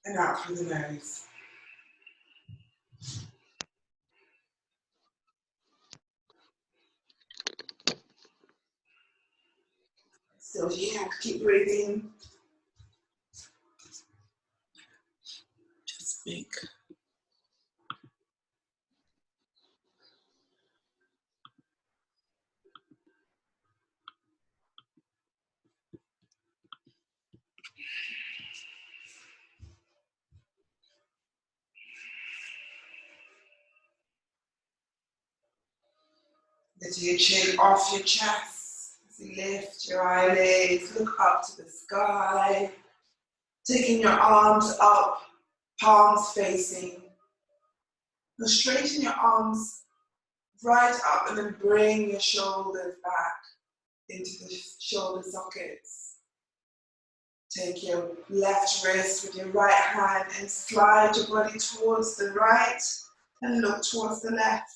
and out through the nose. So yeah, keep breathing. Just make let your chin off your chest. As you lift your eyelids, look up to the sky. Taking your arms up, palms facing. Now straighten your arms right up and then bring your shoulders back into the shoulder sockets. Take your left wrist with your right hand and slide your body towards the right and look towards the left.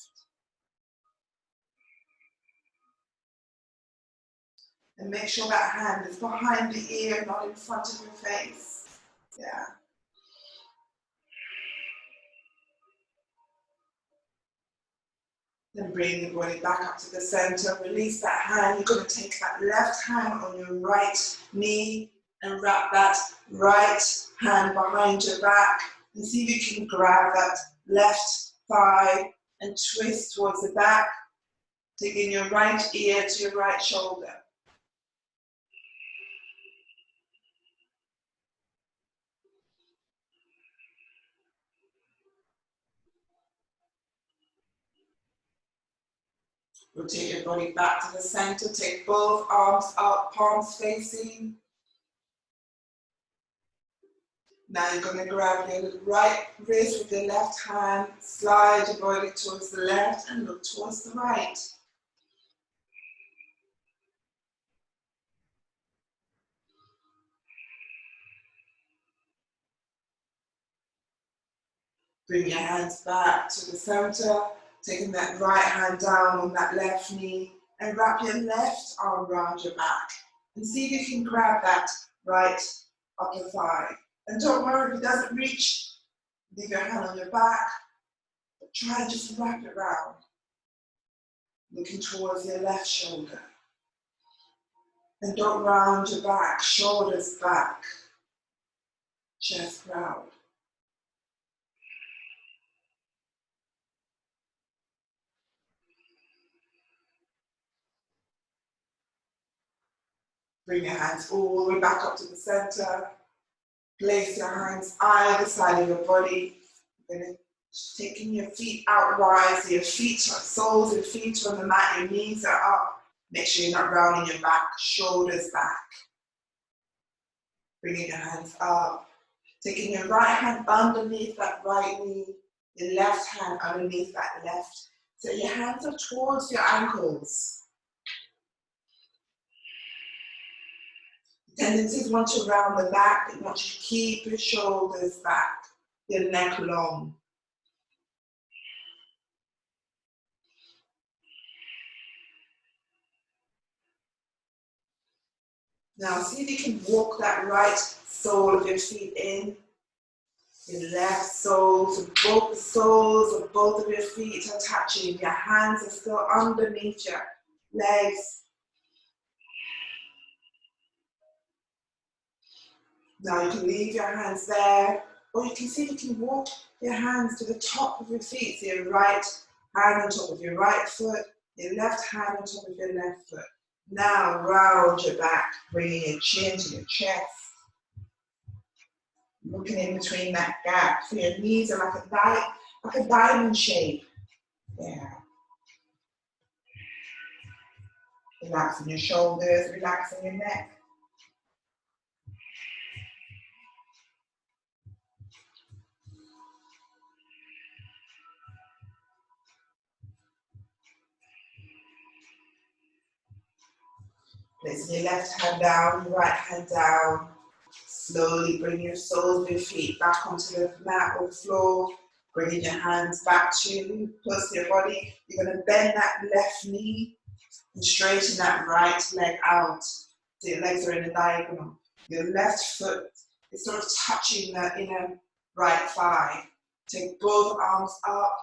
And make sure that hand is behind the ear, not in front of your face. Yeah. Then bring your body back up to the center. Release that hand. You're going to take that left hand on your right knee and wrap that right hand behind your back. And see if you can grab that left thigh and twist towards the back. Taking your right ear to your right shoulder. Rotate your body back to the center. Take both arms up, palms facing. Now you're going to grab your right wrist with your left hand, slide your body towards the left and look towards the right. Bring your hands back to the center, taking that right hand down on that left knee and wrap your left arm around your back. And see if you can grab that right upper thigh. And don't worry if it doesn't reach, leave your hand on your back, but try and just wrap it around. Looking towards your left shoulder. And don't round your back, shoulders back, chest proud. Bring your hands all the way back up to the center. Place your hands either side of your body. You're going to taking your feet out wide, so your feet, soles of your feet are on the mat, your knees are up. Make sure you're not rounding your back, shoulders back. Bringing your hands up. Taking your right hand underneath that right knee, your left hand underneath that left. So your hands are towards your ankles. Tendencies want to round the back, they want you to keep your shoulders back, your neck long. Now see if you can walk that right sole of your feet in. Your left sole, so both the soles of both of your feet are touching. Your hands are still underneath your legs. Now you can leave your hands there, or you can see if you can walk your hands to the top of your feet. So your right hand on top of your right foot, your left hand on top of your left foot. Now round your back, bringing your chin to your chest. Looking in between that gap. So your knees are like a diamond shape. Yeah. Relaxing your shoulders, relaxing your neck. Placing your left hand down, your right hand down. Slowly bring your soles of your feet back onto the mat or the floor. Bringing your hands back to close to your body. You're going to bend that left knee and straighten that right leg out. So your legs are in a diagonal. Your left foot It's sort of touching the inner right thigh. Take both arms up,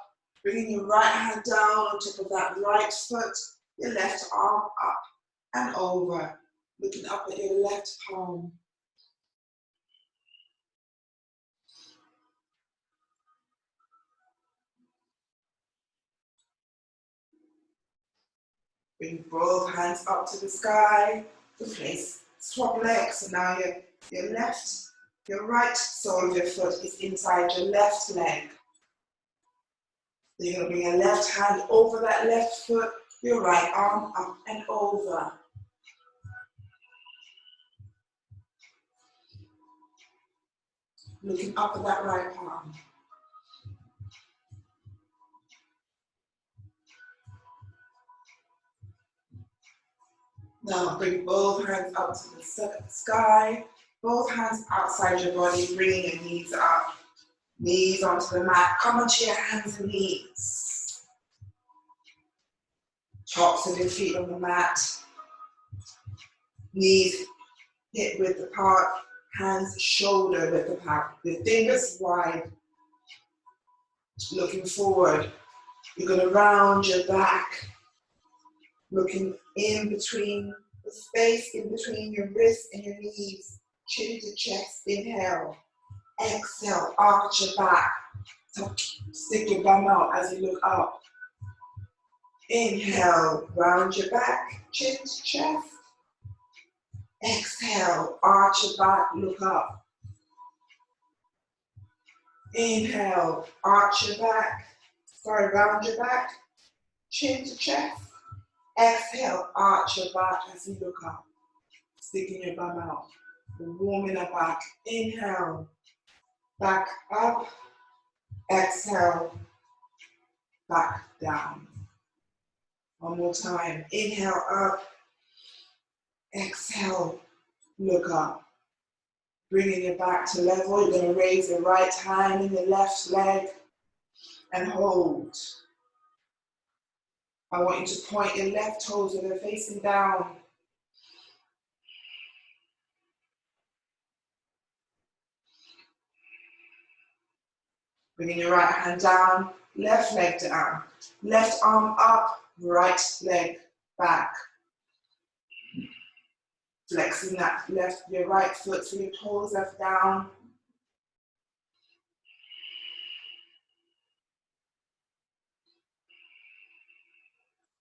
bringing your right hand down on top of that right foot, your left arm up and over, looking up at your left palm. Bring both hands up to the sky. Replace, swap legs. So now your right sole of your foot is inside your left leg. You're going to bring your left hand over that left foot, your right arm up and over. Looking up at that right palm. Now bring both hands up to the sky, both hands outside your body, bringing your knees up. Knees onto the mat, come onto your hands and knees. Tops of your feet on the mat. Knees hip width apart, hands shoulder width apart. The fingers wide, looking forward. You're going to round your back, looking in between the space in between your wrists and your knees, chin to chest, inhale. Exhale, arch your back, stick your bum out as you look up. Inhale, round your back, chin to chest. Exhale, arch your back, look up. Inhale, arch your back, round your back, chin to chest. Exhale, arch your back as you look up. Sticking your bum out, warming the back. Inhale, back up. Exhale, back down. One more time. Inhale up. Exhale, look up. Bringing it back to level. You're going to raise your right hand in your left leg and hold. I want you to point your left toes so they're facing down. Bringing your right hand down, left leg down. Left arm up, right leg back. Flexing that your right foot so your toes left down.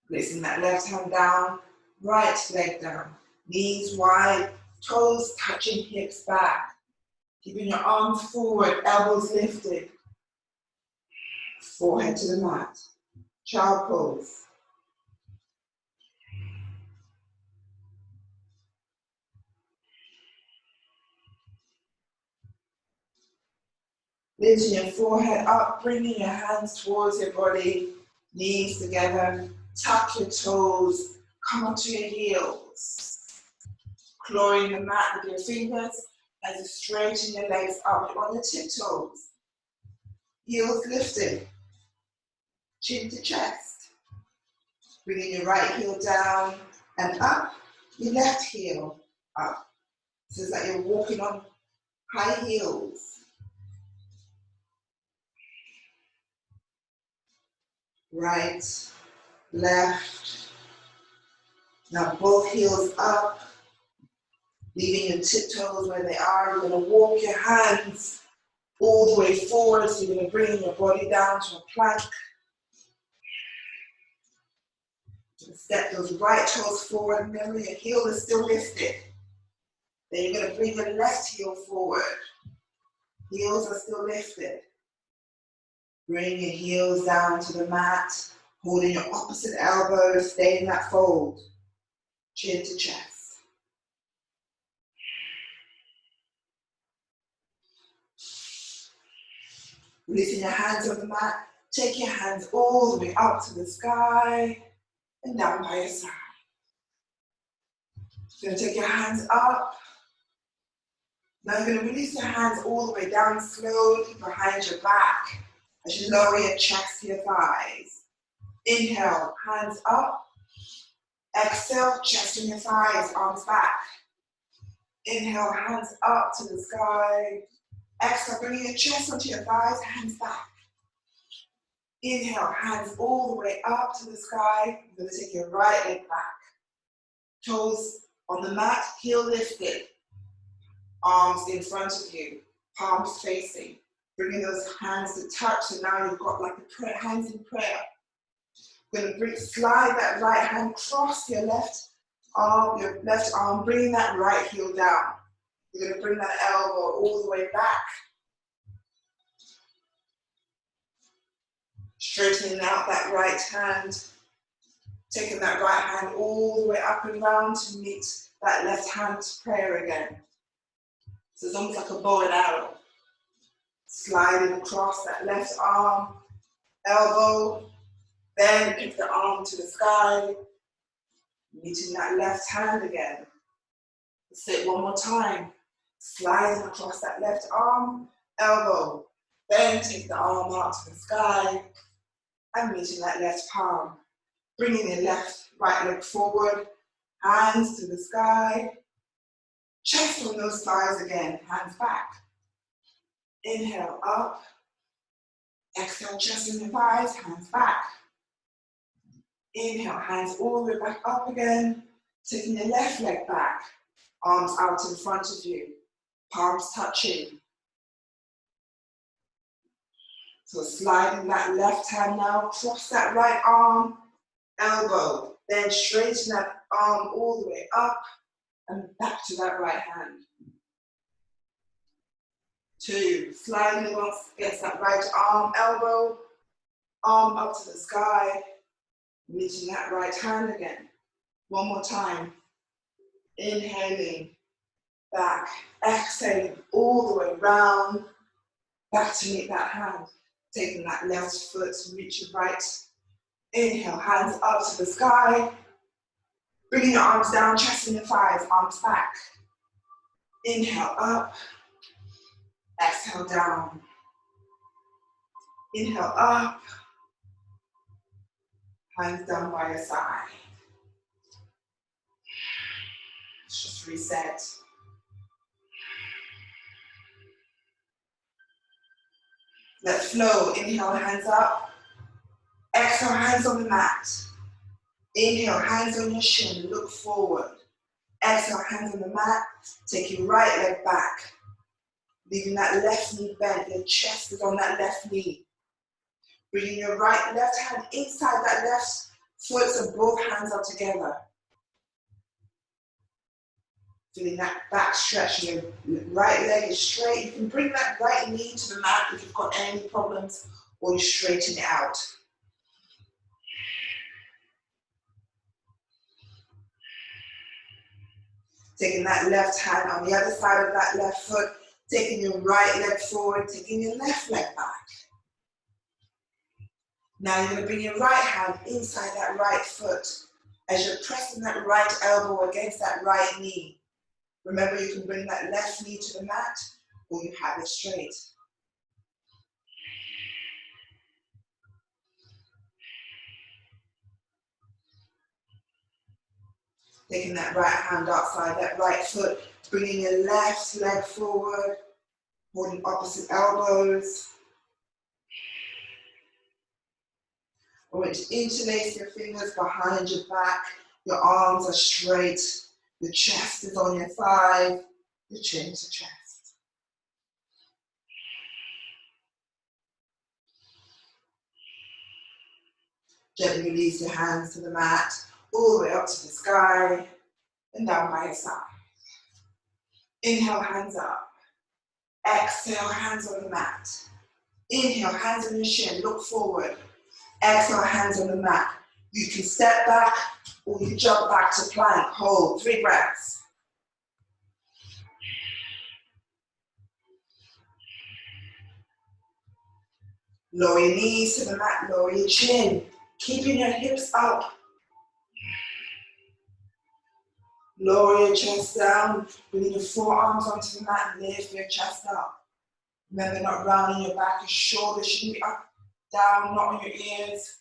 Placing that left hand down, right leg down. Knees wide, toes touching hips back. Keeping your arms forward, elbows lifted. Forehead to the mat. Child pose. Lifting your forehead up, bringing your hands towards your body, knees together, tuck your toes, come onto your heels. Clawing the mat with your fingers as you straighten your legs up on your tiptoes. Heels lifted, chin to chest. Bringing your right heel down and up, your left heel up. So it's like you're walking on high heels. Right, left. Now both heels up, leaving your tiptoes where they are. You're going to walk your hands all the way forward. So you're going to bring your body down to a plank. Step those right toes forward. Remember, your heel is still lifted. Then you're going to bring your left heel forward. Heels are still lifted. Bring your heels down to the mat. Holding your opposite elbow, stay in that fold. Chin to chest. Releasing your hands on the mat. Take your hands all the way up to the sky and down by your side. You're going to take your hands up. Now you're going to release your hands all the way down slowly behind your back as you lower your chest to your thighs. Inhale, hands up. Exhale, chest and your thighs, arms back. Inhale, hands up to the sky. Exhale, bringing your chest onto your thighs, hands back. Inhale, hands all the way up to the sky. You're going to take your right leg back. Toes on the mat, heel lifted. Arms in front of you, palms facing. Bringing those hands to touch, so now you've got like the prayer, hands in prayer. You're going to slide that right hand across your left arm, bringing that right heel down. You're going to bring that elbow all the way back. Straightening out that right hand. Taking that right hand all the way up and round to meet that left hand's prayer again. So it's almost like a bow and arrow. Sliding across that left arm, elbow, then pick the arm to the sky, meeting that left hand again. Let's say it one more time. Sliding across that left arm, elbow, then take the arm out to the sky and meeting that left palm. Bringing your right leg forward, hands to the sky, chest on those thighs again, hands back. Inhale up, exhale, chest on the thighs, hands back. Inhale, hands all the way back up again, taking your left leg back, arms out in front of you, palms touching. So sliding that left hand now, cross that right arm, elbow, then straighten that arm all the way up and back to that right hand. 2, sliding once against that right arm, elbow, arm up to the sky, meeting that right hand again. One more time. Inhaling, back, exhaling all the way round, back to meet that hand. Taking that left foot to reach your right. Inhale, hands up to the sky. Bringing your arms down, chest in the thighs, arms back. Inhale up, exhale down. Inhale up, hands down by your side. Let's just reset. Let flow. Inhale, hands up. Exhale, hands on the mat. Inhale, hands on your shin, look forward. Exhale, hands on the mat. Take your right leg back. Leaving that left knee bent. Your chest is on that left knee. Bringing your left hand inside that left foot so both hands are together. Feeling that back stretch. Your right leg is straight. You can bring that right knee to the mat if you've got any problems, or you straighten it out. Taking that left hand on the other side of that left foot, taking your right leg forward, taking your left leg back. Now you're going to bring your right hand inside that right foot as you're pressing that right elbow against that right knee. Remember, you can bring that left knee to the mat or you have it straight. Taking that right hand outside that right foot, bringing your left leg forward, holding opposite elbows. I want you to interlace your fingers behind your back. Your arms are straight. Your chest is on your thigh. Your chin to chest. Gently release your hands to the mat, all the way up to the sky, and down by your side. Inhale, hands up. Exhale, hands on the mat. Inhale, hands on your shin, look forward. Exhale, hands on the mat. You can step back or you can jump back to plank. Hold, 3 breaths. Lower your knees to the mat, lower your chin. Keeping your hips up. Lower your chest down, bringing your forearms onto the mat, lift your chest up. Remember, not rounding your back, your shoulders shouldn't be up, down, not on your ears.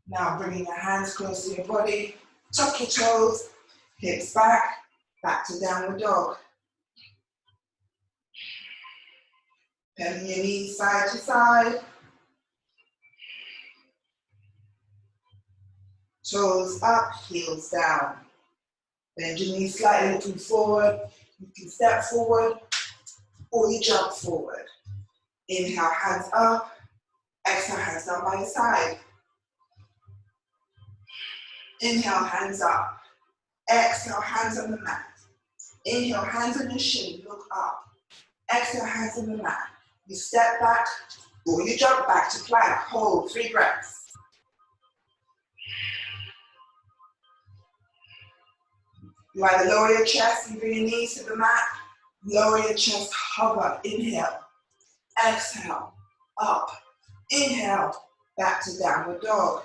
Now bringing your hands close to your body, tuck your toes, Hips back, back to downward dog. Bending your knees side to side. Toes up, heels down. Bend your knees slightly, looking forward. You can step forward or you jump forward. Inhale, hands up. Exhale, hands down by your side. Inhale, hands up. Exhale, hands on the mat. Inhale, hands on your shin, look up. Exhale, hands on the mat. You step back or you jump back to plank. Hold, 3 breaths. You either lower your chest and bring your knees to the mat. Lower your chest, hover, inhale. Exhale, up. Inhale, back to downward dog.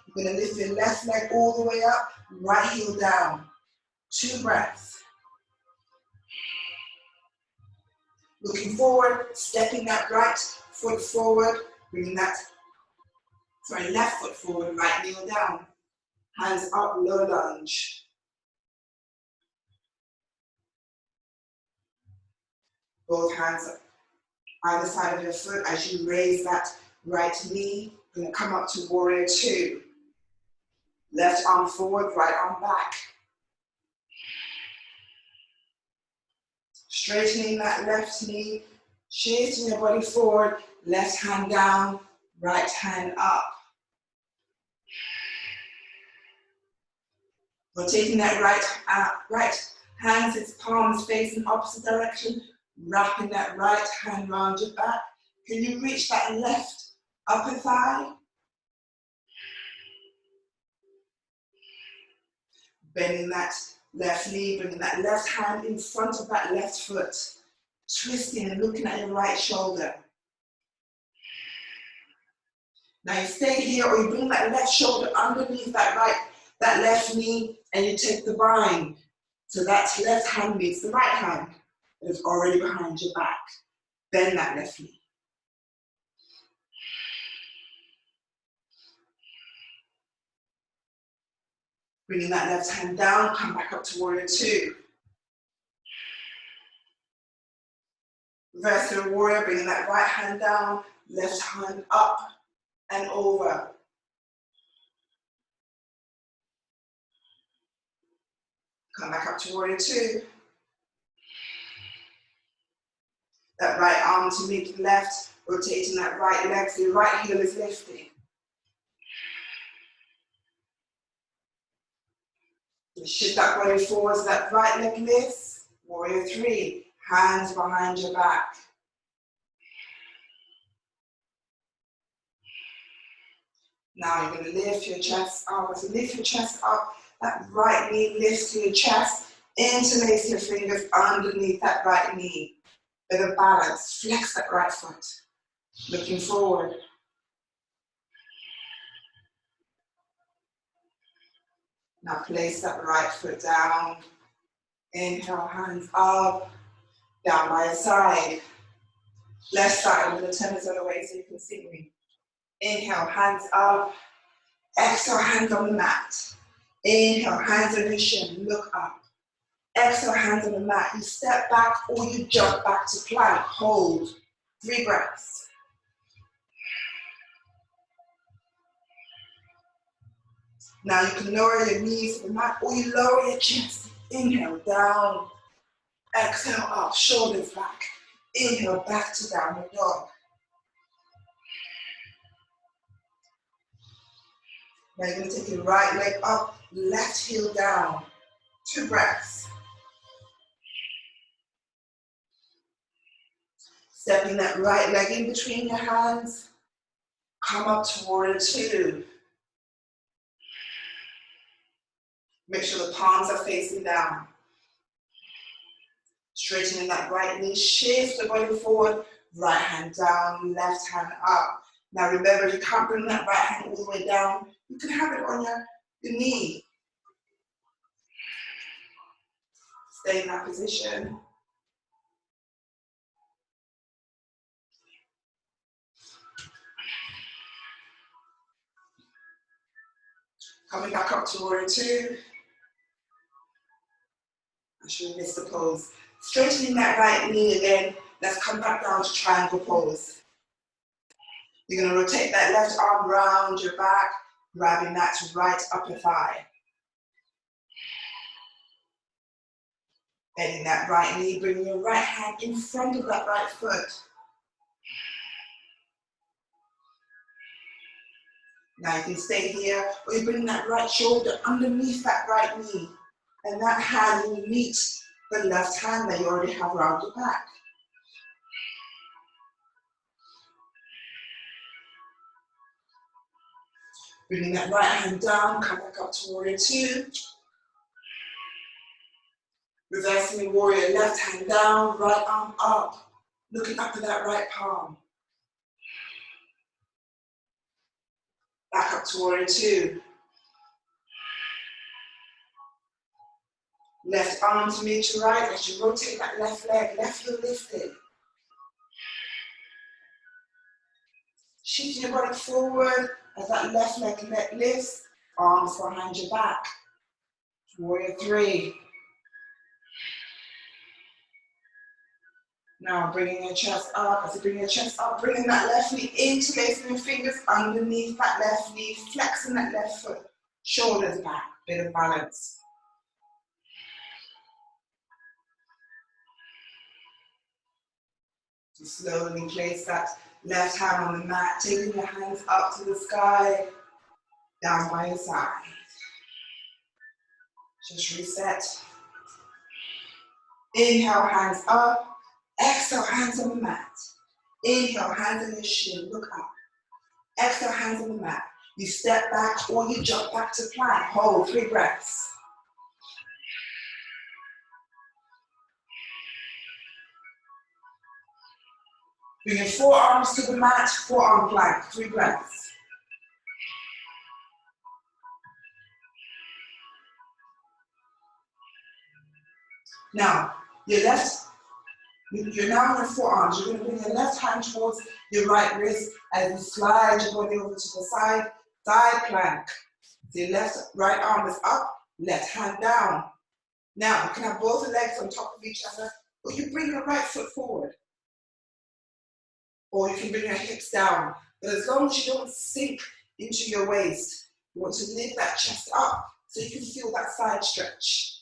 You're going to lift your left leg all the way up, right heel down. 2 breaths. Looking forward, stepping that right foot forward, bringing that, left foot forward, right knee down. Hands up, low lunge. Both hands up, either side of your foot as you raise that right knee. You're going to come up to warrior 2. Left arm forward, right arm back. Straightening that left knee, shifting your body forward, left hand down, right hand up. Rotating that right hand, its palms facing opposite direction, wrapping that right hand round your back. Can you reach that left upper thigh? Bending that left knee, bringing that left hand in front of that left foot. Twisting and looking at your right shoulder. Now you stay here or you bring that left shoulder underneath that left knee and you take the bind. So that left hand meets the right hand that is already behind your back. Bend that left knee. Bringing that left hand down, come back up to warrior 2. Reverse to warrior, bringing that right hand down, left hand up and over. Come back up to warrior 2. That right arm to meet the left, rotating that right leg so your right heel is lifting. Shift that body forward so that right leg lifts. Warrior 3, hands behind your back. Now you're going to lift your chest up. As you lift your chest up, that right knee lifts to your chest. Interlace your fingers underneath that right knee. Bit of balance. Flex that right foot. Looking forward. Now place that right foot down. Inhale, hands up. Down by your side. Left side, I'm going to turn this other way so you can see me. Inhale, hands up. Exhale, hands on the mat. Inhale, hands on your shin, look up. Exhale, hands on the mat. You step back or you jump back to plank. Hold. 3 breaths. Now you can lower your knees to the mat or you lower your chest. Inhale, down. Exhale, up. Shoulders back. Inhale, back to downward dog. Now you're going to take your right leg up, left heel down. 2 breaths. Stepping that right leg in between your hands. Come up to warrior 2. Make sure the palms are facing down. Straightening that right knee, shift the body forward. Right hand down, left hand up. Now remember, you can't bring that right hand all the way down. You can have it on your knee. Stay in that position. Coming back up to warrior 2. should miss the pose. Straightening that right knee again. Let's come back down to triangle pose. You're going to rotate that left arm round your back, grabbing that right upper thigh. Bending that right knee, bringing your right hand in front of that right foot. Now you can stay here, or you bring that right shoulder underneath that right knee, and that hand will meet the left hand that you already have around your back. Bringing that right hand down, come back up to warrior two. Reversing in warrior, left hand down, right arm up, looking up at that right palm. Back up to warrior two. Left arm to meet your right as you rotate that left leg, left heel lifted. Shifting your body forward as that left leg lifts, arms behind your back. Warrior three. Now bringing your chest up. As you bring your chest up, bringing that left knee, interlacing your fingers underneath that left knee, flexing that left foot, shoulders back, bit of balance. So slowly place that left hand on the mat, taking your hands up to the sky, down by your side. Just reset. Inhale, hands up. Exhale, hands on the mat. Inhale, hands on your shin, look up. Exhale, hands on the mat. You step back or you jump back to plank. Hold 3 breaths. Bring your forearms to the mat, forearm plank, 3 breaths. Now, you're now on your forearms. You're going to bring your left hand towards your right wrist as you slide your body over to the side plank. So your right arm is up, left hand down. Now, you can have both legs on top of each other, or you bring your right foot forward. Or you can bring your hips down. But as long as you don't sink into your waist, you want to lift that chest up so you can feel that side stretch.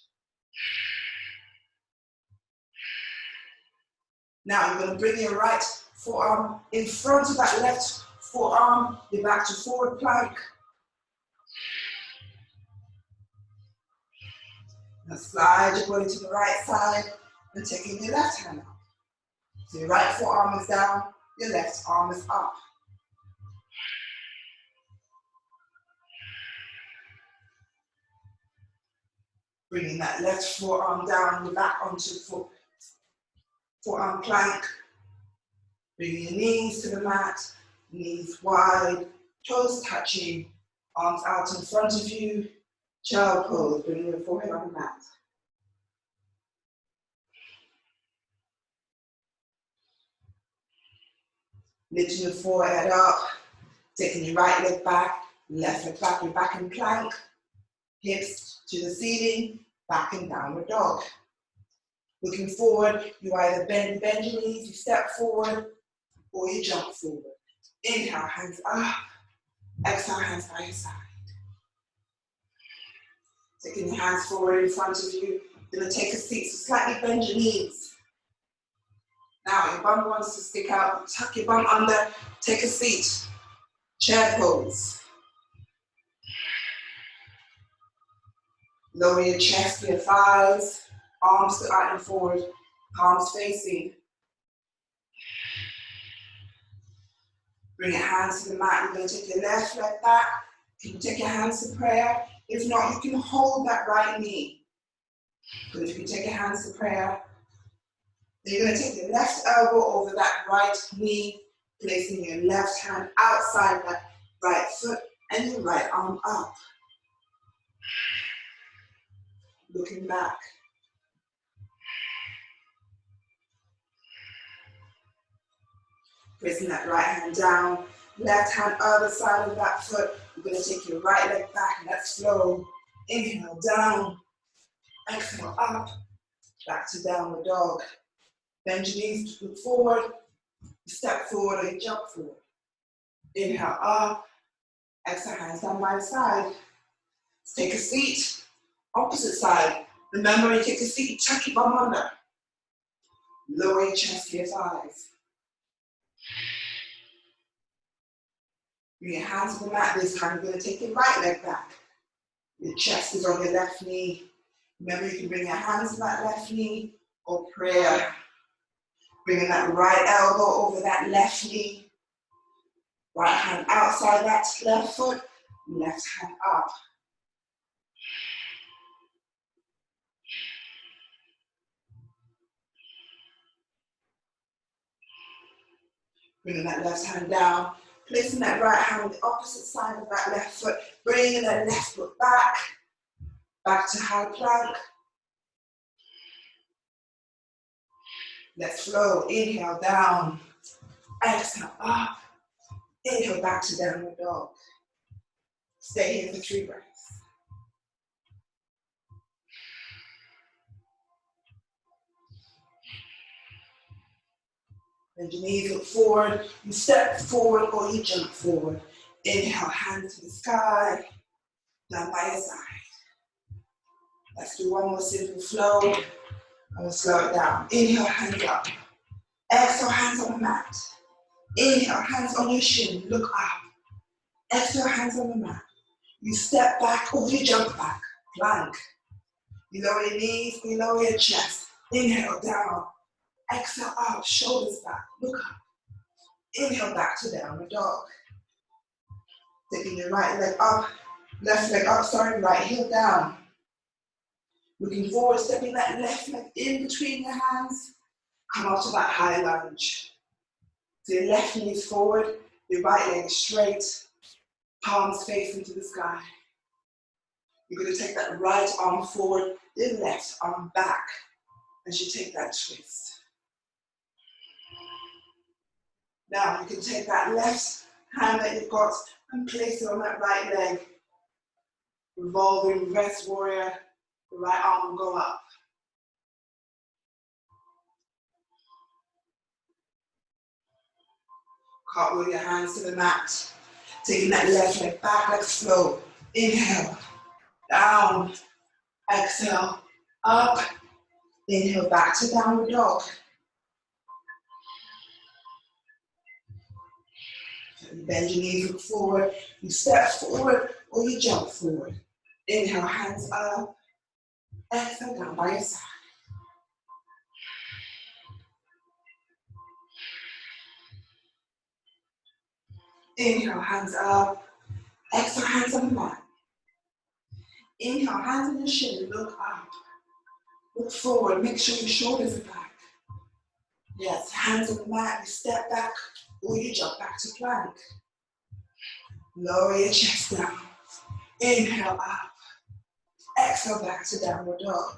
Now you're going to bring your right forearm in front of that left forearm. You're back to forward plank. Now slide your body to the right side and taking your left hand up. So your right forearm is down, your left arm is up. Bringing that left forearm down, you're back onto forearm plank. Bringing your knees to the mat, knees wide, toes touching, arms out in front of you. Child pose, bringing your forehead on the mat. Lifting your forehead up, taking your right leg back, left leg back, you're back in plank. Hips to the ceiling, back in downward dog. Looking forward, you either bend your knees, you step forward, or you jump forward. Inhale, hands up. Exhale, hands by your side. Taking your hands forward in front of you. You're going to take a seat, so slightly bend your knees. Now, your bum wants to stick out. Tuck your bum under, take a seat. Chair pose. Lower your chest, your thighs, arms to out and forward, palms facing. Bring your hands to the mat. You're going to take your left leg back. You can take your hands to prayer. If not, you can hold that right knee. But if you take your hands to prayer, then you're going to take your left elbow over that right knee, placing your left hand outside that right foot and your right arm up. Looking back. Placing that right hand down, left hand other side of that foot. You're going to take your right leg back and let's flow. Inhale down, exhale up. Back to downward dog. Bend your knees, look forward, step forward or you jump forward. Inhale up, exhale, hands down by the side. Take a seat, opposite side. Remember, when you take a seat, tuck your bum under. Lower your chest to your thighs. Bring your hands to the mat. This time you're going to take your right leg back. Your chest is on your left knee. Remember, you can bring your hands to that left knee or prayer. Bringing that right elbow over that left knee. Right hand outside that left foot. Left hand up. Bringing that left hand down. Placing that right hand on the opposite side of that left foot. Bringing that left foot back. Back to high plank. Let's flow. Inhale down. Exhale up. Inhale back to downward dog. Stay here for 3 breaths. Bend your knees, look forward. You step forward or you jump forward. Inhale, hands to the sky. Down by your side. Let's do one more simple flow. And we'll slow it down. Inhale, hands up. Exhale, hands on the mat. Inhale, hands on your shin. Look up. Exhale, hands on the mat. You step back or you jump back. Plank. You lower your knees, you lower your chest. Inhale, down. Exhale, up. Shoulders back. Look up. Inhale, back to downward dog. Taking your right leg up. Left leg up, sorry. Right heel down. Looking forward, stepping that left leg in between your hands. Come up to that high lunge. So your left knee is forward, your right leg is straight, palms facing to the sky. You're going to take that right arm forward, your left arm back as you take that twist. Now you can take that left hand that you've got and place it on that right leg. Revolving reverse warrior, the right arm will go up. Cartwheel your hands to the mat. Taking that left leg back, let's flow. Inhale, down, exhale, up. Inhale, back to downward dog. You bend your knees, look forward. You step forward or you jump forward. Inhale, hands up. Exhale, down by your side. Inhale, hands up. Exhale, hands on the mat. Inhale, hands on your shin, look up. Look forward, make sure your shoulders are back. Yes, hands on the mat, you step back or you jump back to plank. Lower your chest down. Inhale up. Exhale back to downward dog.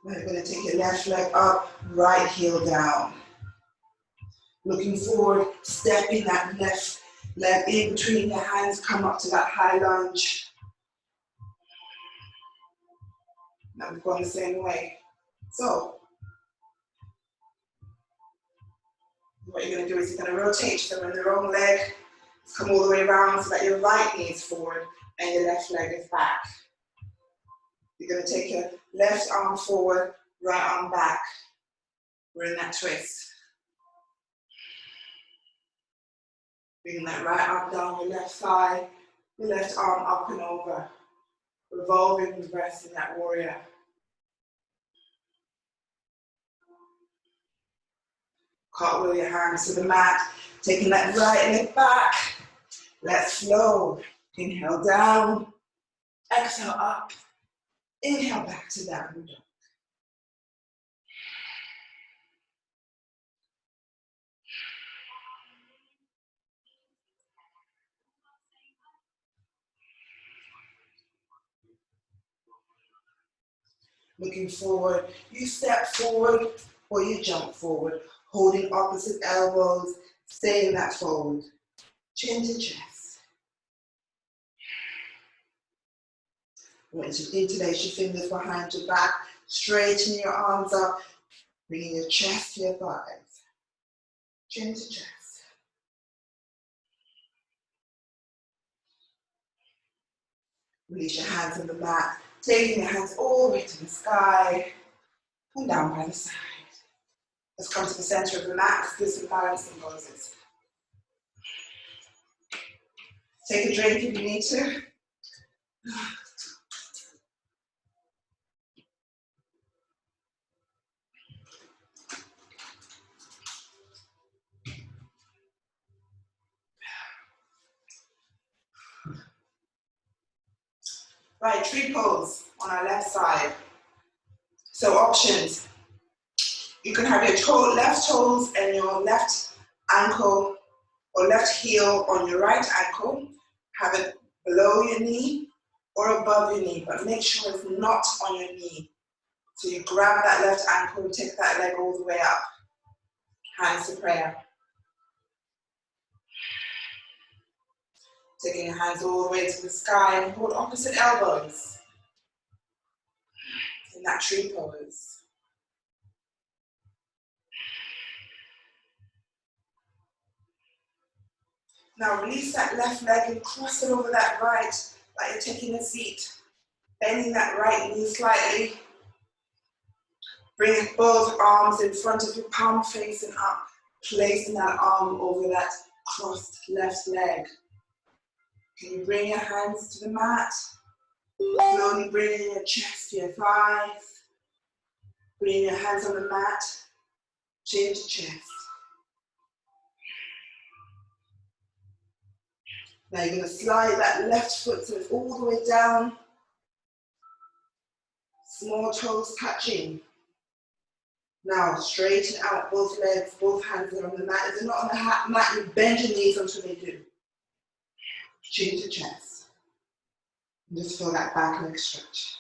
We're going to take your left leg up, right heel down. Looking forward, stepping that left leg in between your hands, come up to that high lunge. Now we've gone the same way. So, what you're going to do is you're going to rotate. So when the wrong leg, come all the way around so that your right knee is forward and your left leg is back. You're going to take your left arm forward, right arm back. We're in that twist. Bringing that right arm down your left thigh, your left arm up and over. Revolving the breast in that warrior. Cartwheel your hands to the mat, taking that right leg back. Let's flow. Inhale down, exhale up. Inhale back to downward dog. Looking forward, you step forward or you jump forward. Holding opposite elbows, stay in that fold. Chin to chest. I want you to interlace your fingers behind your back, straighten your arms up, bringing your chest to your thighs. Chin to chest. Release your hands on the mat, taking your hands all the way to the sky and down by the side. Let's come to the center of the mat. Let's do some balancing poses. Take a drink if you need to. Right, tree pose on our left side. So options. You can have your left toes and your left ankle or left heel on your right ankle. Have it below your knee or above your knee, but make sure it's not on your knee. So you grab that left ankle and take that leg all the way up. Hands to prayer. Taking your hands all the way to the sky and hold opposite elbows in that tree pose. Now release that left leg and cross it over that right, like you're taking a seat. Bending that right knee slightly. Bring both arms in front of your palm facing up, placing that arm over that crossed left leg. Can you bring your hands to the mat? Slowly bringing your chest to your thighs. Bring your hands on the mat, chin to chest. Now you're going to slide that left foot so it's all the way down. Small toes touching. Now straighten out both legs, both hands are on the mat. If they're not on the mat, you bend your knees until they do. Chin to chest. And just feel that back leg stretch.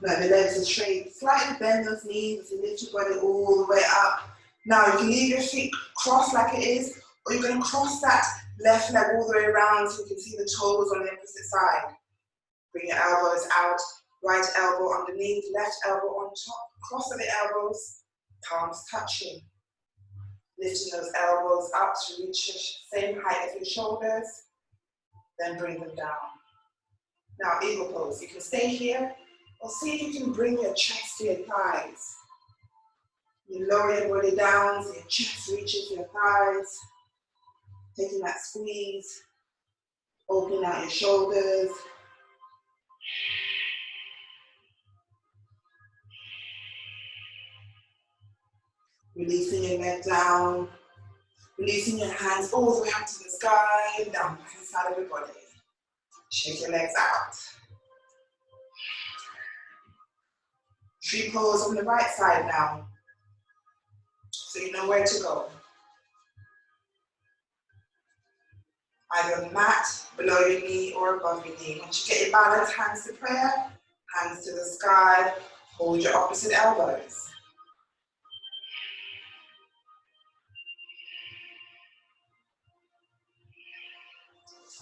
Now the legs are straight. Slightly bend those knees and lift your body all the way up. Now you can leave your feet crossed like it is, or you're going to cross that left leg all the way around so you can see the toes on the opposite side. Bring your elbows out, right elbow underneath, left elbow on top, cross of the elbows, palms touching. Lifting those elbows up to reach the same height as your shoulders, then bring them down. Now eagle pose, you can stay here, or see if you can bring your chest to your thighs. You lower your body down so your chest reaches your thighs, taking that squeeze, opening out your shoulders. Releasing your leg down, releasing your hands all the way up to the sky and down by the side of your body. Shake your legs out. Tree pose on the right side now, so you know where to go. Either on the mat, below your knee, or above your knee. Once you get your balance, hands to prayer, hands to the sky, hold your opposite elbows.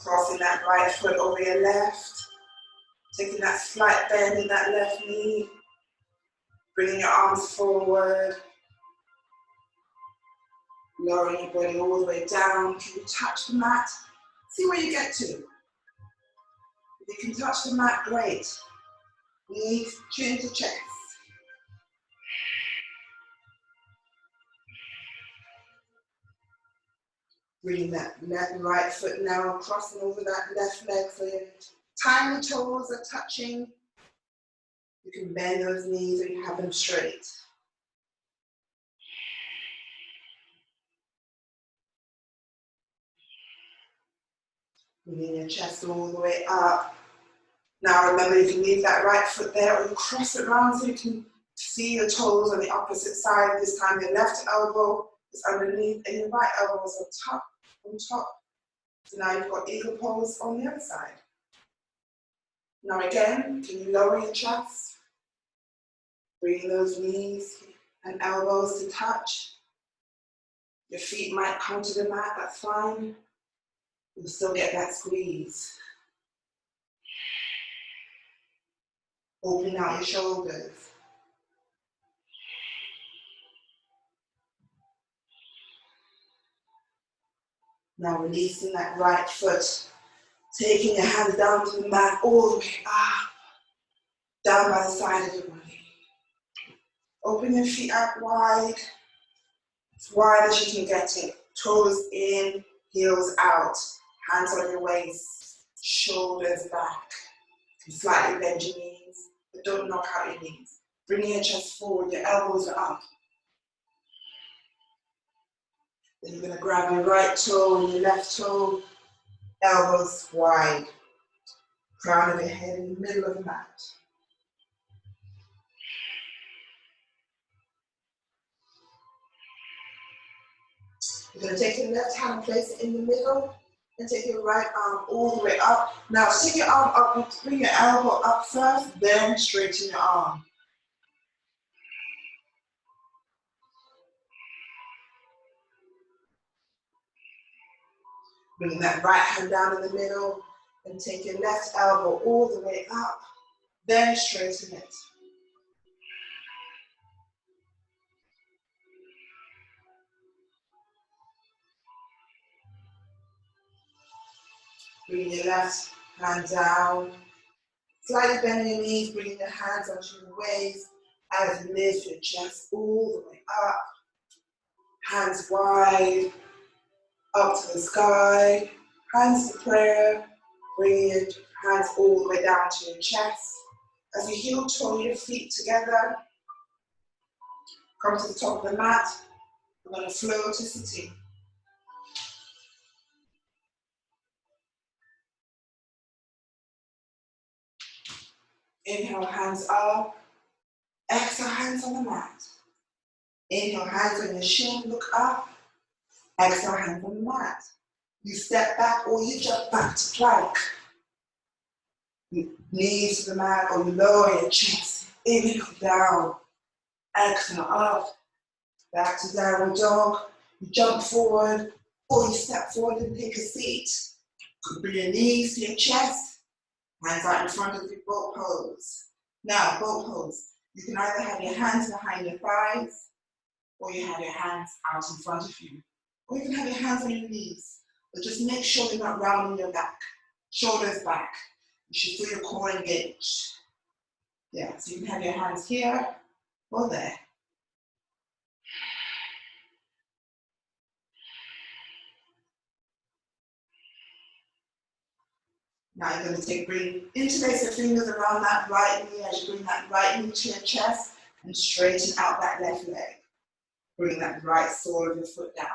Crossing that right foot over your left, taking that slight bend in that left knee, bringing your arms forward, lowering your body all the way down. Can you touch the mat? See where you get to. If you can touch the mat, great. Knees, chin to chest. Bring that left and right foot now, crossing over that left leg so your tiny toes are touching. You can bend those knees or you have them straight. Bringing your chest all the way up. Now remember, you can leave that right foot there or you cross it around so you can see your toes on the opposite side. This time your left elbow is underneath and your right elbow is on top. So now you've got eagle pose on the other side. Now again, can you lower your chest? Bring those knees and elbows to touch. Your feet might come to the mat, that's fine. You'll still get that squeeze. Open out your shoulders. Now releasing that right foot. Taking your hands down to the mat, all the way up. Down by the side of your body. Open your feet up wide. As wide as you can get it. Toes in, heels out. Hands on your waist. Shoulders back. You can slightly bend your knees, but don't knock out your knees. Bring your chest forward, your elbows are up. Then you're going to grab your right toe and your left toe, elbows wide. Crown of your head in the middle of the mat. You're going to take your left hand and place it in the middle and take your right arm all the way up. Now take your arm up, bring your elbow up first, then straighten your arm. Bring that right hand down in the middle and take your left elbow all the way up, then straighten it. Bring your left hand down, slightly bend your knees, bring your hands onto your waist as you lift your chest all the way up. Hands wide, up to the sky, hands to prayer, bring your hands all the way down to your chest. As you heel toe your feet together, come to the top of the mat, we're going to flow to sitting. Inhale, hands up, exhale, hands on the mat. Inhale, hands on your shin, look up, exhale, hands on the mat. You step back or you jump back to plank. Knees to the mat or you lower your chest. Inhale down, exhale up, back to downward dog. You jump forward or you step forward and take a seat. Bring your knees to your chest, hands out in front of you, boat pose. Now, boat pose. You can either have your hands behind your thighs or you have your hands out in front of you. Or you can have your hands on your knees. But just make sure you're not rounding your back. Shoulders back. You should feel your core engaged. Yeah, so you can have your hands here or there. Now you're going to interlace your fingers around that right knee as you bring that right knee to your chest and straighten out that left leg. Bring that right sole of your foot down.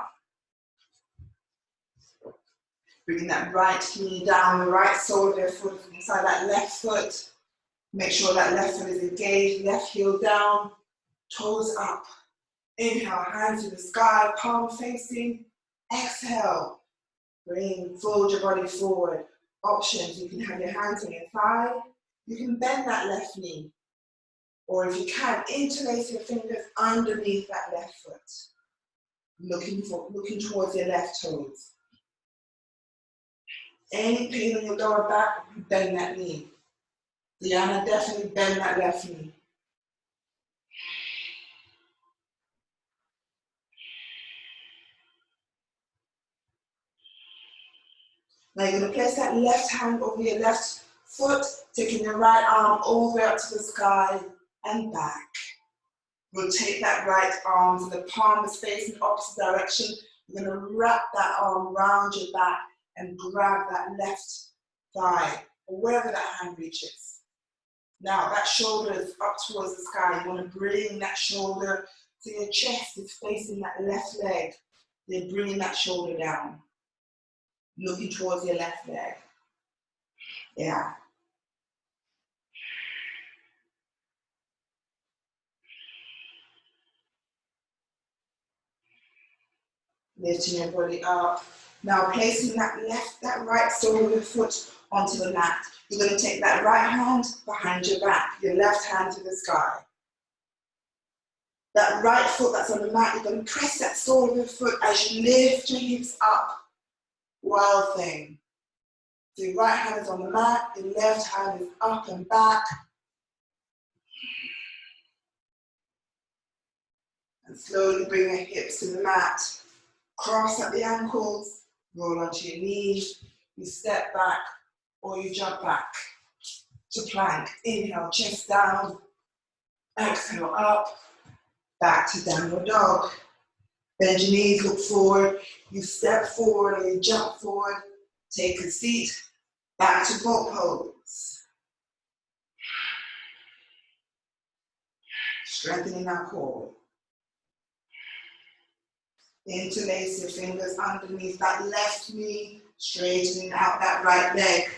Bring that right knee down, the right sole of your foot inside that left foot. Make sure that left foot is engaged, left heel down, toes up. Inhale, hands to the sky, palm facing. Exhale, fold your body forward. Options, you can have your hands on your thigh. You can bend that left knee. Or if you can, interlace your fingers underneath that left foot. Looking towards your left toes. Any pain in your lower back, bend that knee. Diana, definitely bend that left knee. Now you're going to place that left hand over your left foot, taking your right arm all the way up to the sky and back. Rotate that right arm so the palm is facing the opposite direction. You're going to wrap that arm around your back and grab that left thigh, or wherever that hand reaches. Now that shoulder is up towards the sky. You want to bring that shoulder so your chest is facing that left leg. Then bringing that shoulder down. Looking towards your left leg. Yeah. Lifting your body up. Now placing that right sole of your foot onto the mat. You're going to take that right hand behind your back, your left hand to the sky. That right foot that's on the mat, you're going to press that sole of your foot as you lift your hips up. Wild thing. So your right hand is on the mat, your left hand is up and back. And slowly bring your hips to the mat. Cross at the ankles, roll onto your knees. You step back or you jump back to plank. Inhale, chest down. Exhale, up. Back to downward dog. Bend your knees, look forward. You step forward or you jump forward. Take a seat. Back to boat pose. Strengthening our core. Interlace your fingers underneath that left knee, straightening out that right leg.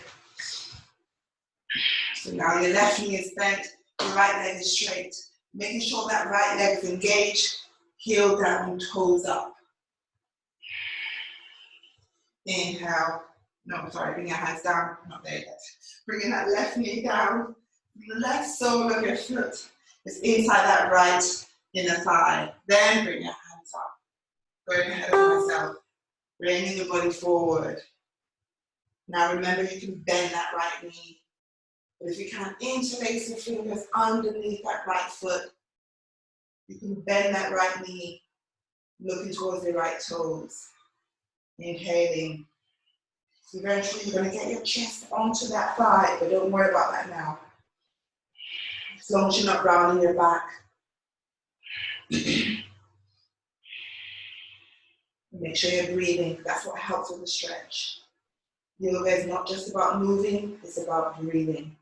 So now your left knee is bent, your right leg is straight. Making sure that right leg is engaged, heel down, toes up. Inhale. No, sorry, bring your hands down. Not there yet. Bringing that left knee down. The left sole of your foot is inside that right inner thigh. Then bring your hands up. Going ahead of myself. Bringing your body forward. Now remember, you can bend that right knee. But if you can, interlace your fingers underneath that right foot. You can bend that right knee, looking towards the right toes. Inhaling. Eventually, you're going to get your chest onto that thigh, but don't worry about that now. As long as you're not rounding your back. Make sure you're breathing. That's what helps with the stretch. Yoga is not just about moving, it's about breathing.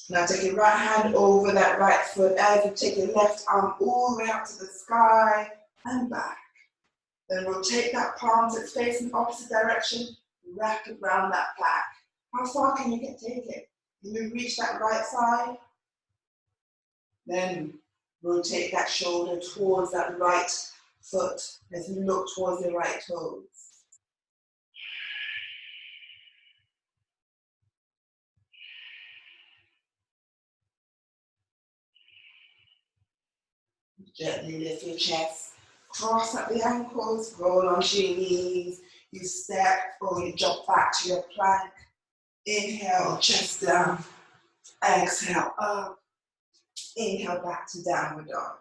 Now take your right hand over that right foot as you take your left arm all the way up to the sky and back. Then rotate that palm to its facing opposite direction, wrap it around that back. How far can you take it? Can you reach that right side? Then rotate that shoulder towards that right foot as you look towards the right toes. Gently lift your chest, cross up the ankles, roll onto your knees. You step or you jump back to your plank. Inhale, chest down. Exhale, up. Inhale, back to downward dog.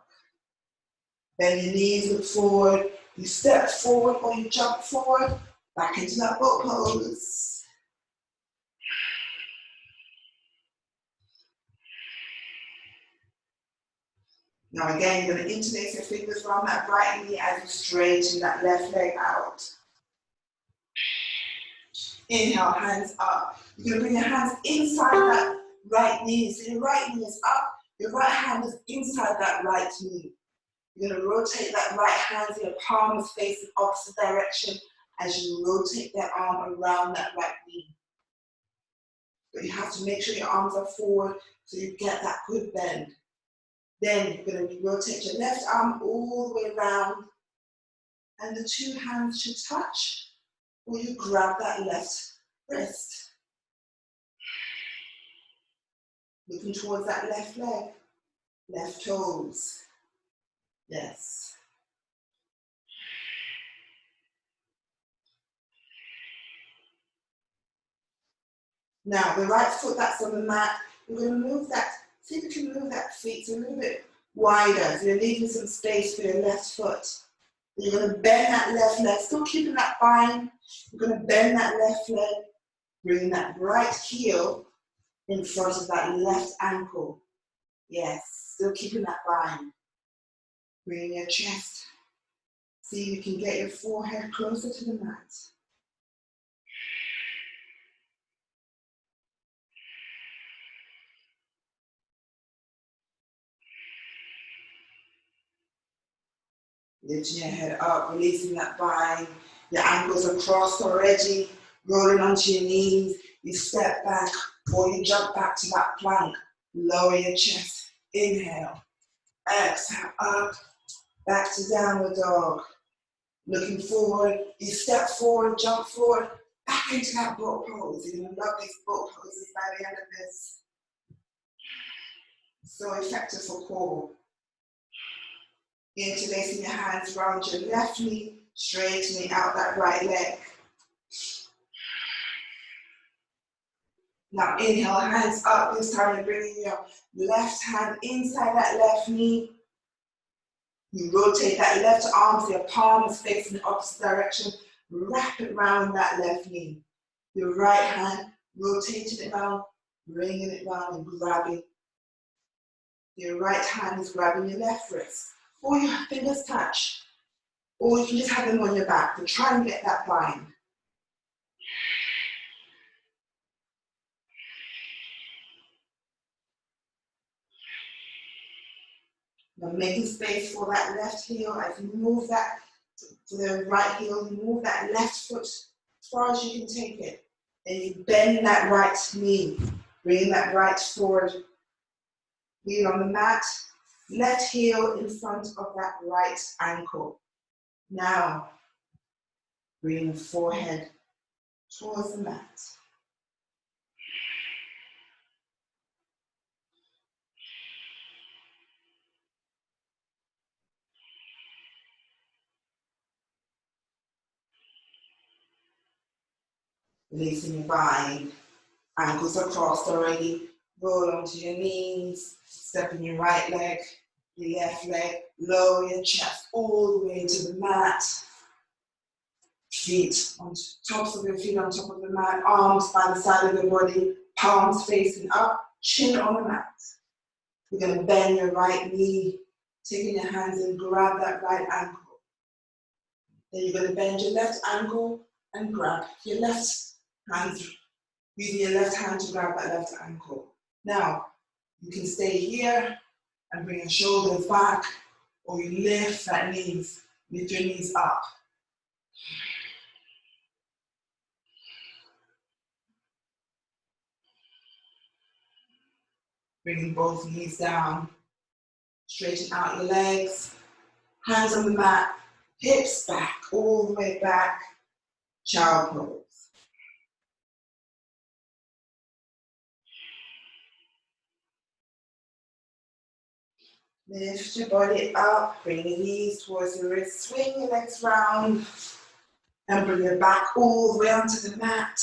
Bend your knees, look forward. You step forward or you jump forward. Back into that boat pose. Now again, you're going to interlace your fingers around that right knee as you straighten that left leg out. Inhale, hands up. You're going to bring your hands inside that right knee. So your right knee is up, your right hand is inside that right knee. You're going to rotate that right hand so your palm is facing opposite direction as you rotate that arm around that right knee. But you have to make sure your arms are forward so you get that good bend. Then you're going to rotate your left arm all the way around and the two hands should touch or you grab that left wrist. Looking towards that left leg, left toes. Yes. Now the right foot that's on the mat, you're going to move that, see if you can move that feet a little bit wider. So you're leaving some space for your left foot. You're going to bend that left leg, still keeping that bind. You're going to bend that left leg, bring that right heel in front of that left ankle. Yes, still keeping that bind. Bring your chest. See if you can get your forehead closer to the mat. Lifting your head up, releasing that bind. Your ankles are crossed already, rolling onto your knees. You step back or you jump back to that plank. Lower your chest. Inhale. Exhale. Up. Back to downward dog. Looking forward. You step forward, jump forward. Back into that boat pose. You're going to love these boat poses by the end of this. So effective for core. Interlacing your hands around your left knee, straightening out that right leg. Now inhale, hands up. This time you're bringing your left hand inside that left knee. You rotate that left arm so your palm is facing the opposite direction. Wrap it around that left knee. Your right hand, rotating it around, bringing it round and grabbing. Your right hand is grabbing your left wrist. Or your fingers touch. Or you can just have them on your back to try and get that bind. Now making space for that left heel as you move that to the right heel, you move that left foot as far as you can take it. And you bend that right knee, bring that right forward. Heel on the mat, left heel in front of that right ankle. Now, bring the forehead towards the mat. Releasing your bind. Ankles are crossed already. Roll onto your knees. Step in your right leg, your left leg. Lower your chest all the way to the mat. Feet on tops of your feet on top of the mat. Arms by the side of your body. Palms facing up. Chin on the mat. You're going to bend your right knee. Taking your hands and grab that right ankle. Then you're going to bend your left ankle and grab your left hand. Using your left hand to grab that left ankle. Now, you can stay here and bring your shoulders back, or you lift that knees, lift your knees up. Bringing both knees down, straighten out your legs, hands on the mat, hips back, all the way back, child pose. Lift your body up, bring your knees towards your wrist, swing your legs round, and bring your back all the way onto the mat.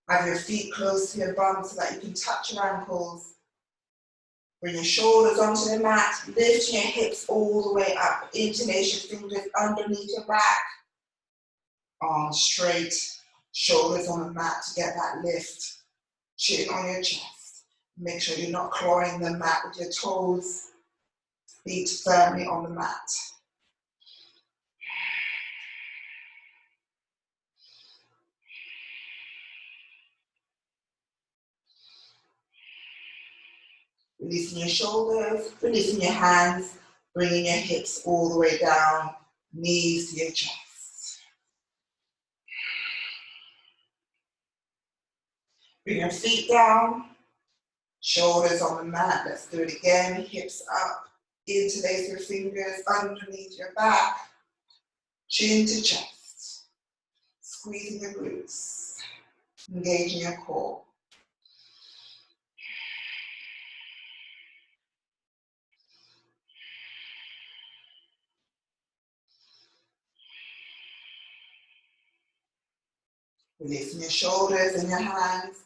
Have your feet close to your bum so that you can touch your ankles. Bring your shoulders onto the mat, lift your hips all the way up. Interlace your fingers underneath your back. Arms straight, shoulders on the mat to get that lift. Chin on your chest. Make sure you're not clawing the mat with your toes. Feet firmly on the mat. Releasing your shoulders, releasing your hands, bringing your hips all the way down, knees to your chest. Bring your feet down, shoulders on the mat. Let's do it again. Hips up, interlace your fingers underneath your back, chin to chest. Squeezing your glutes, engaging your core. Releasing your shoulders and your hands,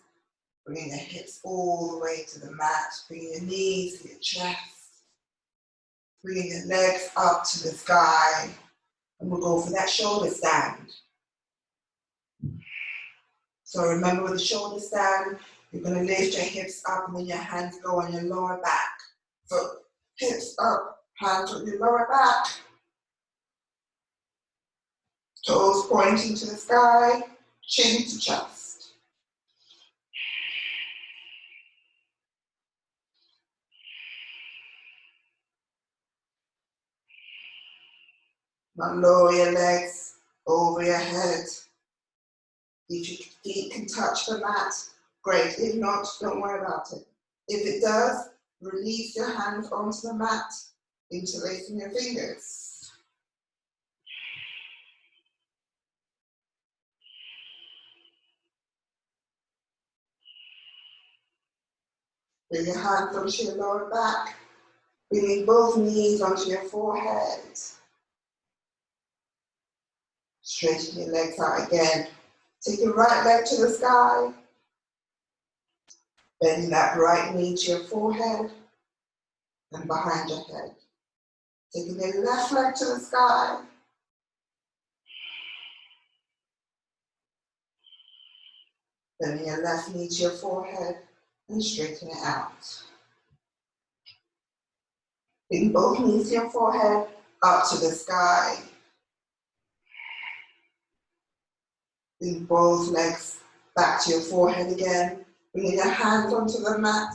bringing your hips all the way to the mat, bringing your knees to your chest, bringing your legs up to the sky, and we'll go for that shoulder stand. So remember with the shoulder stand, you're going to lift your hips up and then your hands go on your lower back. So hips up, hands on your lower back, toes pointing to the sky, chin to chest. Now lower your legs over your head. If your feet can touch the mat, great. If not, don't worry about it. If it does, release your hands onto the mat, interlacing your fingers. Bring your hands onto your lower back. Bringing both knees onto your forehead. Straighten your legs out again. Take your right leg to the sky. Bending that right knee to your forehead and behind your head. Taking your left leg to the sky. Bending your left knee to your forehead and straighten it out. Bring both knees to your forehead, up to the sky. Bring both legs back to your forehead again. Bringing your hands onto the mat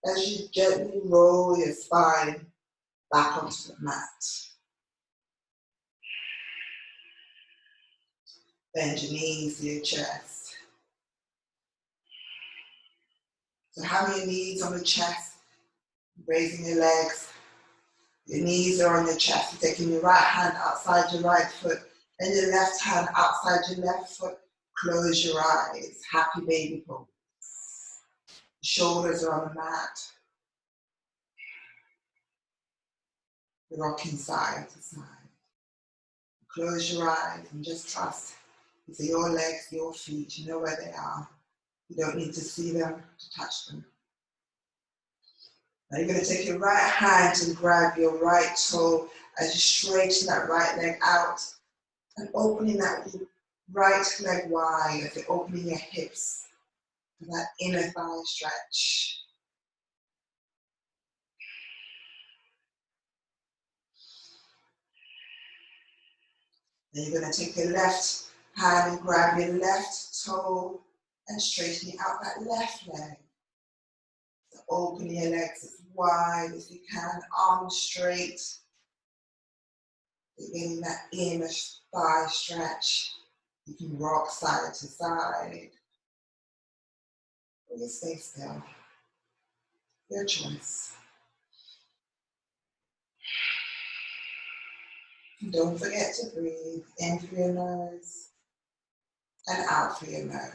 as you gently roll your spine back onto the mat. Bend your knees to your chest. So having your knees on the chest, raising your legs. Your knees are on your chest. You're taking your right hand outside your right foot and your left hand outside your left foot. Close your eyes. Happy baby pose. Shoulders are on the mat. You're rocking side to side. Close your eyes and just trust. These are your legs, your feet. You know where they are. You don't need to see them to touch them. Now you're going to take your right hand and grab your right toe as you straighten that right leg out and opening that right leg wide as you're opening your hips for that inner thigh stretch. Then you're going to take your left hand and grab your left toe and straighten out that left leg. So open your legs as wide as you can, arms straight. You're getting that inner thigh stretch. You can rock side to side. Or you stay still. Your choice. And don't forget to breathe in through your nose and out through your nose.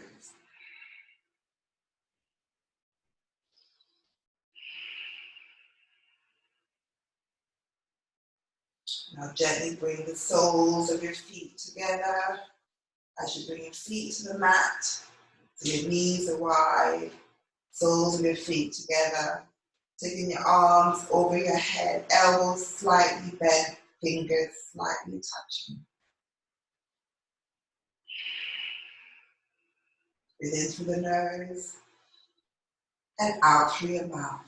Now gently bring the soles of your feet together as you bring your feet to the mat. So your knees are wide, soles of your feet together. Taking your arms over your head, elbows slightly bent, fingers slightly touching. Breathe in through the nose and out through your mouth.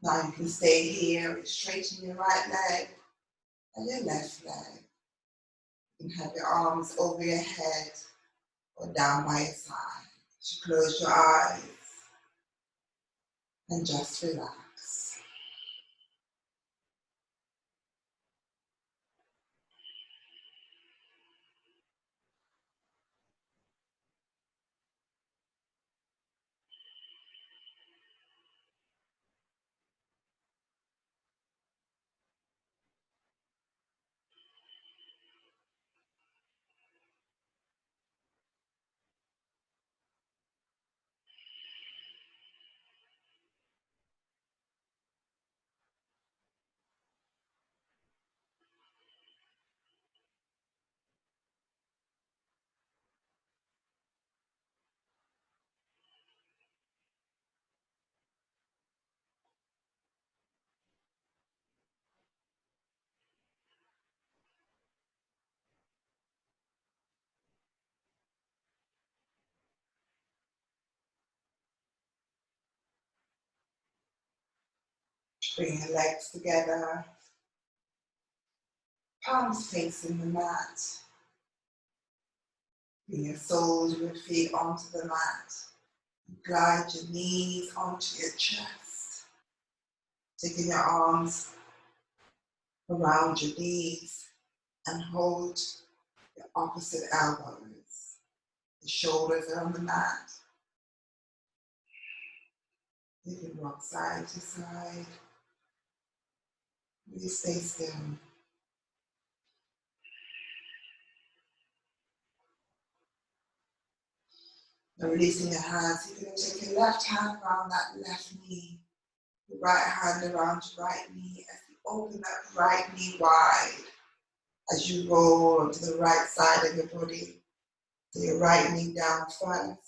Now you can stay here, straighten your right leg and your left leg. You can have your arms over your head or down by your side. So close your eyes and just relax. Bring your legs together, palms facing the mat. Bring your soles of your feet onto the mat. Glide your knees onto your chest. Taking your arms around your knees and hold your opposite elbows. The shoulders are on the mat. You can rock side to side. Really stay still. And releasing your hands, you're going to take your left hand around that left knee, your right hand around your right knee as you open that right knee wide as you roll onto the right side of your body. So your right knee down first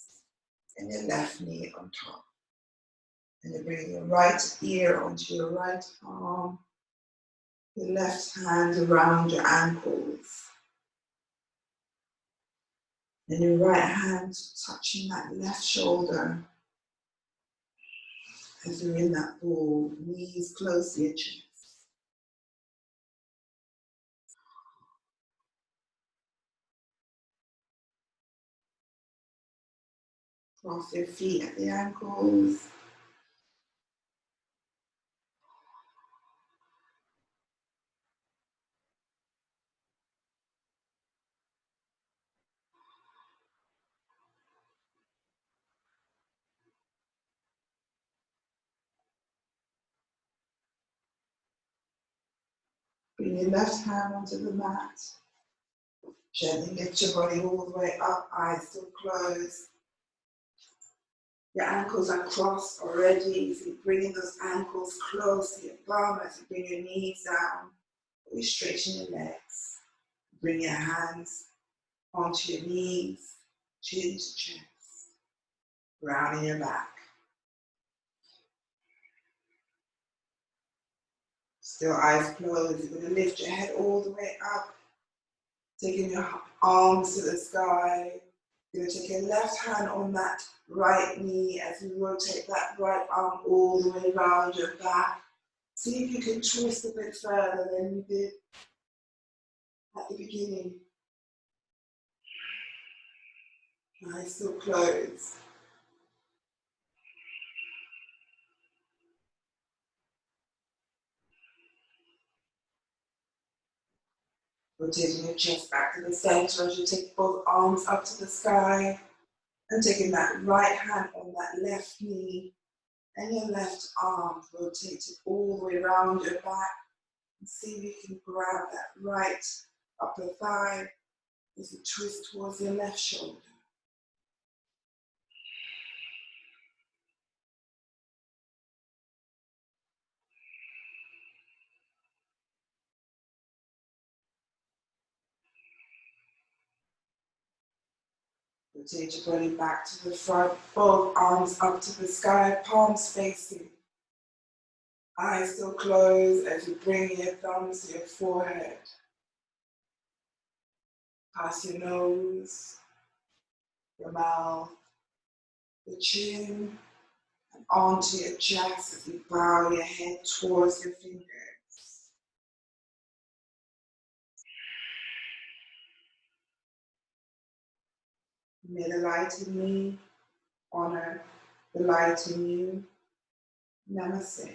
and your left knee on top. And you bring your right ear onto your right arm, your left hand around your ankles, and your right hand touching that left shoulder as you're in that ball, knees close to your chest. Cross your feet at the ankles. Bring your left hand onto the mat. Gently lift your body all the way up, eyes still closed. Your ankles are crossed already, so you're bringing those ankles close to your bum as you bring your knees down. You straighten your legs. Bring your hands onto your knees, chin to chest, rounding your back. Still eyes closed. You're going to lift your head all the way up, taking your arms to the sky. You're going to take your left hand on that right knee as you rotate that right arm all the way around your back. See if you can twist a bit further than you did at the beginning. Eyes still closed. Rotating your chest back to the center as you take both arms up to the sky and taking that right hand on that left knee and your left arm rotated all the way around your back and see if you can grab that right upper thigh as you twist towards your left shoulder. Rotate your body back to the front, both arms up to the sky, palms facing. Eyes still closed as you bring your thumbs to your forehead. Past your nose, your mouth, your chin, and onto your chest as you bow your head towards your fingers. May the light in me honor the light in you. Namaste.